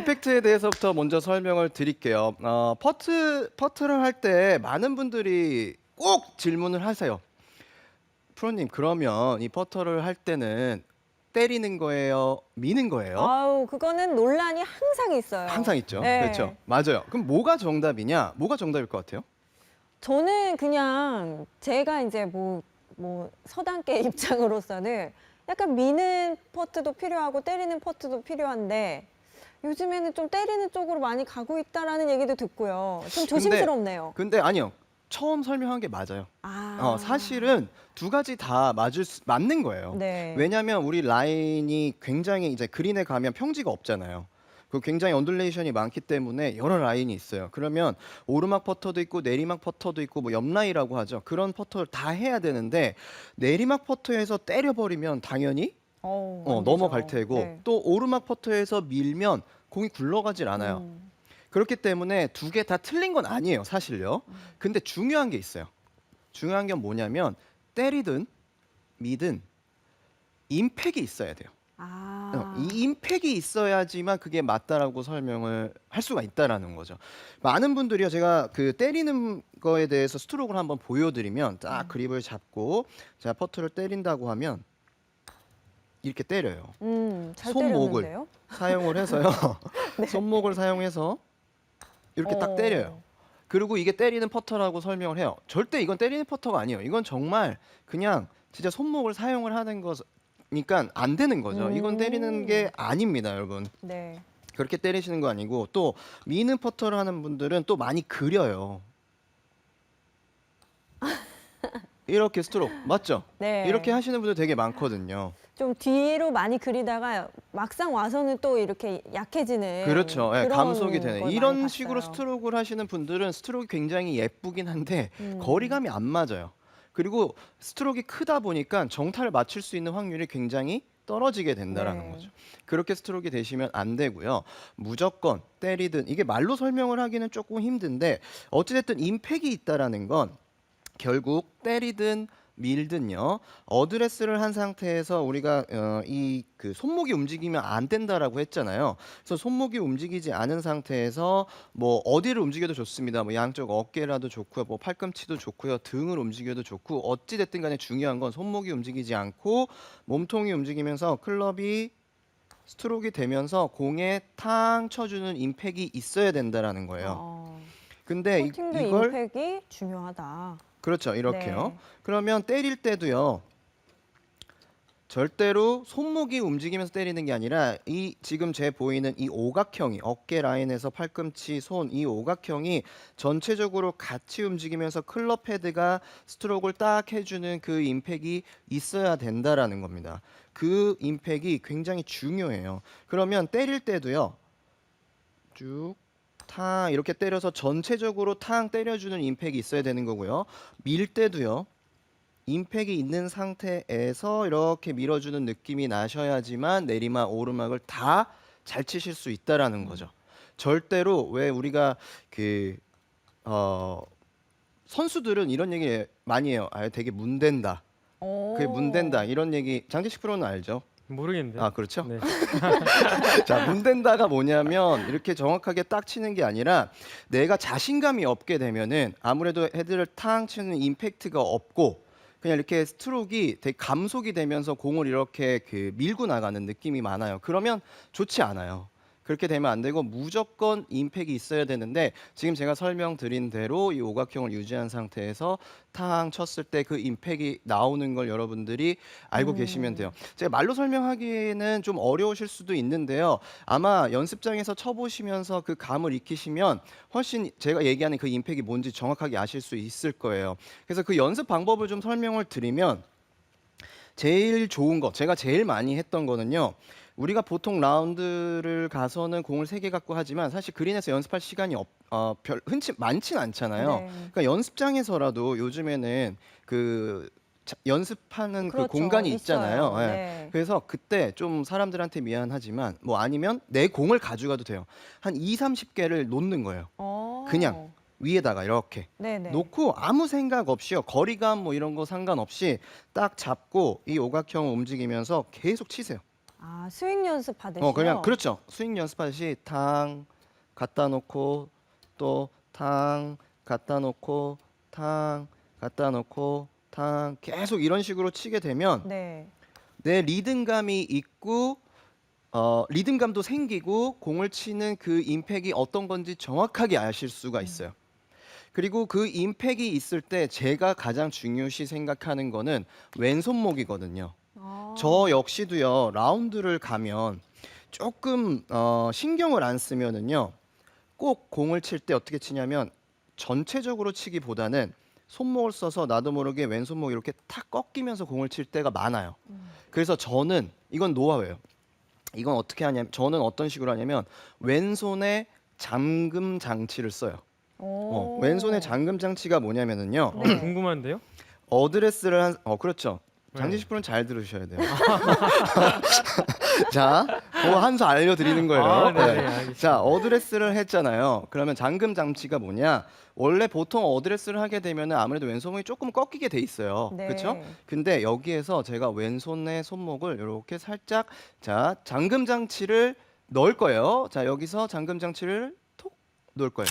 임팩트에 대해서부터 먼저 설명을 드릴게요. 퍼트를 할 때 많은 분들이 꼭 질문을 하세요. 프로님, 그러면 이 퍼터를 할 때는 때리는 거예요? 미는 거예요? 아우, 그거는 논란이 항상 있어요. 항상 있죠. 그렇죠. 네. 맞아요. 그럼 뭐가 정답이냐? 뭐가 정답일 것 같아요? 저는 그냥 제가 이제 뭐 서당계 입장으로서는 약간 미는 퍼트도 필요하고 때리는 퍼트도 필요한데 요즘에는 좀 때리는 쪽으로 많이 가고 있다라는 얘기도 듣고요. 좀 조심스럽네요. 근데 아니요. 처음 설명한 게 맞아요. 아, 사실은 두 가지 다 맞는 거예요. 네. 왜냐하면 우리 라인이 굉장히 이제 그린에 가면 평지가 없잖아요. 그 굉장히 언듈레이션이 많기 때문에 여러 라인이 있어요. 그러면 오르막 퍼터도 있고 내리막 퍼터도 있고 뭐 옆라이라고 하죠. 그런 퍼터를 다 해야 되는데 내리막 퍼터에서 때려버리면 당연히 안 넘어갈 되죠. 테고 네. 또 오르막 퍼터에서 밀면 공이 굴러가질 않아요. 음. 그렇기 때문에 두 개 다 틀린 건 아니에요, 사실요. 근데 중요한 게 있어요. 중요한 게 뭐냐면 때리든 미든 임팩이 있어야 돼요. 이 임팩이 있어야지만 그게 맞다라고 설명을 할 수가 있다라는 거죠. 많은 분들이요, 제가 그 때리는 거에 대해서 스트로크를 한번 보여드리면 딱 그립을 잡고 자 퍼트를 때린다고 하면 이렇게 때려요. 잘 손목을 때렸는데요? 사용을 해서요. 손목을 사용해서 이렇게 딱 때려요. 그리고 이게 때리는 퍼터라고 설명을 해요. 절대 이건 때리는 퍼터가 아니에요. 이건 정말 그냥 진짜 손목을 사용을 하는 거니까 안 되는 거죠. 이건 때리는 게 아닙니다, 여러분. 네. 그렇게 때리시는 거 아니고 또 미는 퍼터를 하는 분들은 또 많이 그려요. 이렇게 스트로크 맞죠? 네. 이렇게 하시는 분들 되게 많거든요. 좀 뒤로 많이 그리다가 막상 와서는 또 이렇게 약해지는 그렇죠. 예, 그런 감속이 걸 되는 많이 이런 봤어요. 식으로 스트로크를 하시는 분들은 스트로크 굉장히 예쁘긴 한데 거리감이 안 맞아요. 그리고 스트로크가 크다 보니까 정타를 맞출 수 있는 확률이 굉장히 떨어지게 된다라는 네. 거죠. 그렇게 스트로크 되시면 안 되고요. 무조건 때리든 이게 말로 설명을 하기는 조금 힘든데 어찌됐든 임팩이 있다라는 건 결국 때리든 밀든요. 어드레스를 한 상태에서 우리가 이 그 손목이 움직이면 안 된다라고 했잖아요. 그래서 손목이 움직이지 않은 상태에서 뭐 어디를 움직여도 좋습니다. 뭐 양쪽 어깨라도 좋고요. 뭐 팔꿈치도 좋고요. 등을 움직여도 좋고 어찌 됐든 간에 중요한 건 손목이 움직이지 않고 몸통이 움직이면서 클럽이 스트로크가 되면서 공에 탕 쳐주는 임팩이 있어야 된다라는 거예요. 근데 퍼팅도 이걸 임팩이 중요하다. 그렇죠. 이렇게요. 네. 그러면 때릴 때도요. 절대로 손목이 움직이면서 때리는 게 아니라 이 지금 제 보이는 이 오각형이 어깨 라인에서 팔꿈치, 손 이 오각형이 전체적으로 같이 움직이면서 클럽 헤드가 스트로크를 딱 해주는 그 임팩이 있어야 된다라는 겁니다. 그 임팩이 굉장히 중요해요. 그러면 때릴 때도요. 쭉 탕 이렇게 때려서 전체적으로 탕 때려주는 임팩이 있어야 되는 거고요. 밀 때도요. 임팩이 있는 상태에서 이렇게 밀어주는 느낌이 나셔야지만 내리막, 오르막을 다 잘 치실 수 있다라는 거죠. 절대로 왜 우리가 그 선수들은 이런 얘기 많이 해요. 아, 되게 문댄다. 그게 문댄다. 이런 얘기 장재식 프로는 알죠? 모르겠는데요. 아, 그렇죠? 네. 자, 문댄다가 뭐냐면 이렇게 정확하게 딱 치는 게 아니라 내가 자신감이 없게 되면은 아무래도 헤드를 탕 치는 임팩트가 없고 그냥 이렇게 스트로크가 되게 감속이 되면서 공을 이렇게 그 밀고 나가는 느낌이 많아요. 그러면 좋지 않아요. 그렇게 되면 안 되고 무조건 임팩이 있어야 되는데 지금 제가 설명드린 대로 이 오각형을 유지한 상태에서 탕 쳤을 때 그 임팩이 나오는 걸 여러분들이 알고 계시면 돼요. 제가 말로 설명하기에는 좀 어려우실 수도 있는데요. 아마 연습장에서 쳐보시면서 그 감을 익히시면 훨씬 제가 얘기하는 그 임팩이 뭔지 정확하게 아실 수 있을 거예요. 그래서 그 연습 방법을 좀 설명을 드리면 제일 좋은 거, 제가 제일 많이 했던 거는요. 우리가 보통 라운드를 가서는 공을 3개 갖고 하지만 사실 그린에서 연습할 시간이 흔치 많진 않잖아요. 네. 그러니까 연습장에서라도 요즘에는 그 연습하는 그 그렇죠. 공간이 있잖아요. 있어요. 예. 네. 그래서 그때 좀 사람들한테 미안하지만 뭐 아니면 내 공을 가져가도 돼요. 한 2, 30개를 놓는 거예요. 그냥 위에다가 이렇게 네네. 놓고 아무 생각 없이요. 거리감 뭐 이런 거 상관없이 딱 잡고 이 오각형을 움직이면서 계속 치세요. 아, 스윙 연습하듯이요? 그냥 그렇죠. 스윙 연습하듯이 탕 갖다 놓고 또 탕 갖다 놓고 탕 갖다 놓고 탕 계속 이런 식으로 치게 되면 네. 내 리듬감이 있고 리듬감도 생기고 공을 치는 그 임팩이 어떤 건지 정확하게 아실 수가 있어요. 그리고 그 임팩이 있을 때 제가 가장 중요시 생각하는 거는 왼손목이거든요. 아. 저 역시도요. 라운드를 가면 조금 신경을 안 쓰면은요. 꼭 공을 칠 때 어떻게 치냐면 전체적으로 치기보다는 손목을 써서 나도 모르게 왼손목이 이렇게 탁 꺾이면서 공을 칠 때가 많아요. 그래서 저는 이건 노하우예요. 이건 어떻게 하냐면 저는 어떤 식으로 하냐면 왼손에 잠금 장치를 써요. 오. 왼손에 잠금 장치가 뭐냐면은요. 네. 궁금한데요? 어드레스를 그렇죠. 네. 장재식 프로는 잘 들으셔야 돼요. 자, 한 수 알려드리는 거예요. 아, 네, 네. 알겠습니다. 자, 어드레스를 했잖아요. 그러면 잠금 장치가 뭐냐? 원래 보통 어드레스를 하게 되면은 아무래도 왼손목이 조금 꺾이게 돼 있어요. 네. 그렇죠? 근데 여기에서 제가 왼손의 손목을 이렇게 살짝 자, 잠금 장치를 넣을 거예요. 자, 여기서 잠금 장치를 톡 놓을 거예요.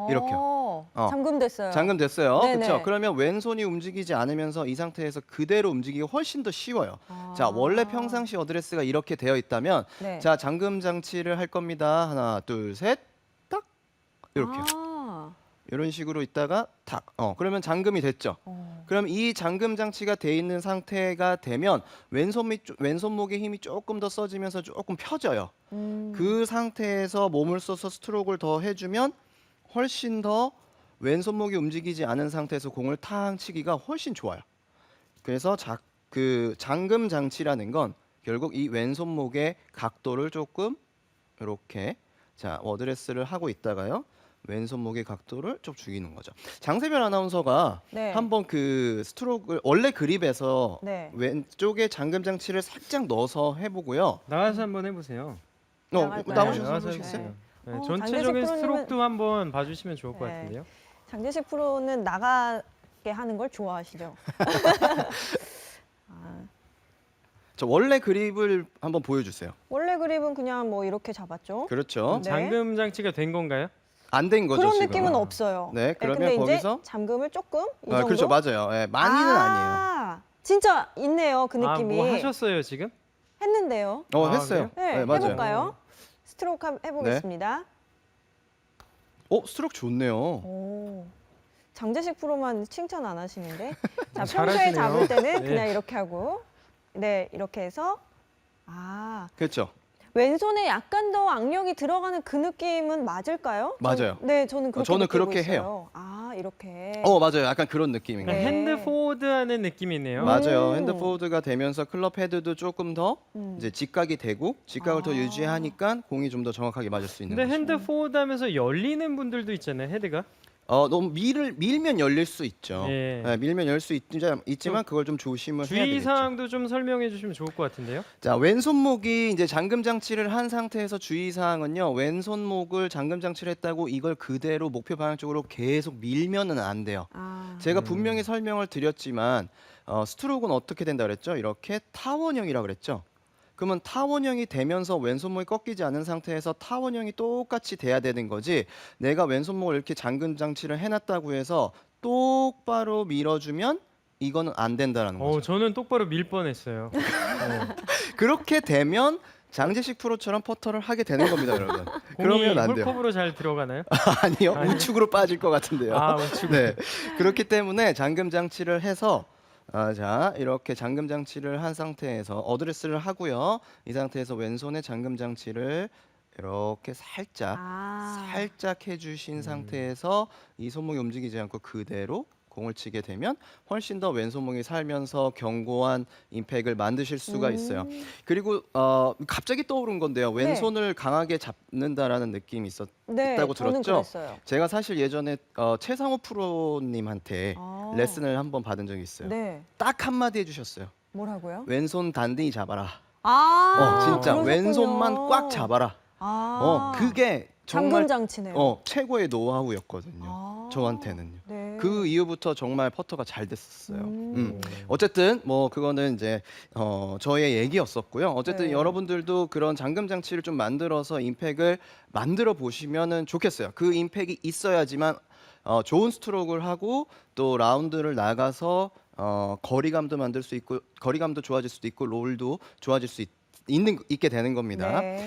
이렇게요. 잠금됐어요. 잠금됐어요. 네네. 그렇죠? 그러면 왼손이 움직이지 않으면서 이 상태에서 그대로 움직이기 훨씬 더 쉬워요. 아. 자, 원래 평상시 어드레스가 이렇게 되어 있다면 네. 자, 잠금 장치를 할 겁니다. 하나, 둘, 셋. 딱. 이렇게요. 아. 이런 식으로 있다가 탁. 그러면 잠금이 됐죠. 그럼 이 잠금 장치가 돼 있는 상태가 되면 왼손목의 힘이 조금 더 써지면서 조금 펴져요. 그 상태에서 몸을 써서 스트로크를 더 해주면 훨씬 더 왼손목이 움직이지 않은 상태에서 공을 탕 치기가 훨씬 좋아요. 그래서 그 잠금 장치라는 건 결국 이 왼손목의 각도를 조금 이렇게 자 어드레스를 하고 있다가요. 왼손목의 각도를 좀 죽이는 거죠. 장세별 아나운서가 네. 한번 그 스트로크를 원래 그립에서 네. 왼쪽에 잠금 장치를 살짝 넣어서 해보고요. 나와서 한번 해보세요. 나갈까요? 나오셔서 나와서 해보시겠어요? 해보세요. 네, 장재식 전체적인 프로님은- 스트로크도 한번 봐주시면 좋을 것 네. 같은데요. 장재식 프로는 나가게 하는 걸 좋아하시죠? 아, 저 원래 그립을 한번 보여주세요. 원래 그립은 그냥 뭐 이렇게 잡았죠. 그렇죠. 네. 잠금 장치가 된 건가요? 안 된 거죠 그런 지금. 느낌은 없어요. 네, 그러면 근데 거기서 이제 잠금을 조금 이 정도. 그렇죠, 맞아요. 예, 많이는 아니에요. 진짜 있네요, 그 느낌이. 뭐 하셨어요 지금? 했는데요. 했어요. 네, 네, 맞아요. 해볼까요? 스트로크 해보겠습니다. 스트로크 좋네요. 오, 장재식 프로만 칭찬 안 하시는데. 자, 평소에 잘하시네요. 잡을 때는 네. 그냥 이렇게 하고, 네, 이렇게 해서 그렇죠. 왼손에 약간 더 악력이 들어가는 그 느낌은 맞을까요? 맞아요. 네, 저는 그렇게 저는 느끼고 그렇게 있어요. 해요. 이렇게. 맞아요. 약간 그런 느낌인 그러니까 거예요. 네. 핸드 포워드하는 느낌이네요. 맞아요. 음. 핸드 포워드가 되면서 클럽 헤드도 조금 더 이제 직각이 되고 직각을 더 아. 유지하니까 공이 좀 더 정확하게 맞을 수 있는 근데 거죠. 핸드 포워드하면서 열리는 분들도 있잖아요. 헤드가. 너무 밀면 열릴 수 있죠. 예. 네, 밀면 열릴 수 있지만 그걸 좀 조심을 해야 주의 되겠죠. 사항도 좀 설명해 주시면 좋을 것 같은데요. 자, 왼손목이 이제 잠금 장치를 한 상태에서 주의 사항은요. 왼손목을 잠금 장치를 했다고 이걸 그대로 목표 방향 쪽으로 계속 밀면은 안 돼요. 제가 분명히 설명을 드렸지만 스트로크는 어떻게 된다 그랬죠? 이렇게 타원형이라 그랬죠. 그러면 타원형이 되면서 왼손목이 꺾이지 않은 상태에서 타원형이 똑같이 돼야 되는 거지. 내가 왼손목을 이렇게 잠금 장치를 해놨다고 해서 똑바로 밀어주면 이거는 안 된다라는 거죠. 저는 똑바로 밀 뻔했어요. 그렇게 되면 장재식 프로처럼 퍼터를 하게 되는 겁니다, 여러분. 그러면 안 돼요. 홀컵으로 잘 들어가나요? 아니요, 우측으로 빠질 것 같은데요. 우측. 네, 그렇기 때문에 잠금 장치를 해서 자 이렇게 잠금 장치를 한 상태에서 어드레스를 하고요. 이 상태에서 왼손에 잠금 장치를 이렇게 살짝 해주신 상태에서 이 손목이 움직이지 않고 그대로 공을 치게 되면 훨씬 더 왼손목이 살면서 견고한 임팩을 만드실 수가 있어요. 그리고 갑자기 떠오른 건데요. 왼손을 강하게 잡는다라는 느낌이 네, 있다고 저는 들었죠? 그랬어요. 제가 사실 예전에 최상호 프로님한테 레슨을 한번 받은 적이 있어요. 네. 딱 한마디 해주셨어요. 뭐라고요? 왼손 단단히 잡아라. 진짜 그러셨군요. 왼손만 꽉 잡아라. 그게 잠금 정말 장치네요. 최고의 노하우였거든요. 저한테는요. 네. 그 이후부터 정말 퍼터가 잘 됐었어요. 음. 어쨌든 뭐 그거는 이제 저의 얘기였었고요. 어쨌든 네. 여러분들도 그런 잠금 장치를 좀 만들어서 임팩을 만들어 보시면은 좋겠어요. 그 임팩이 있어야지만 좋은 스트로크를 하고 또 라운드를 나가서 거리감도 만들 수 있고 거리감도 좋아질 수도 있고 롤도 좋아질 수 있게 되는 겁니다. 네.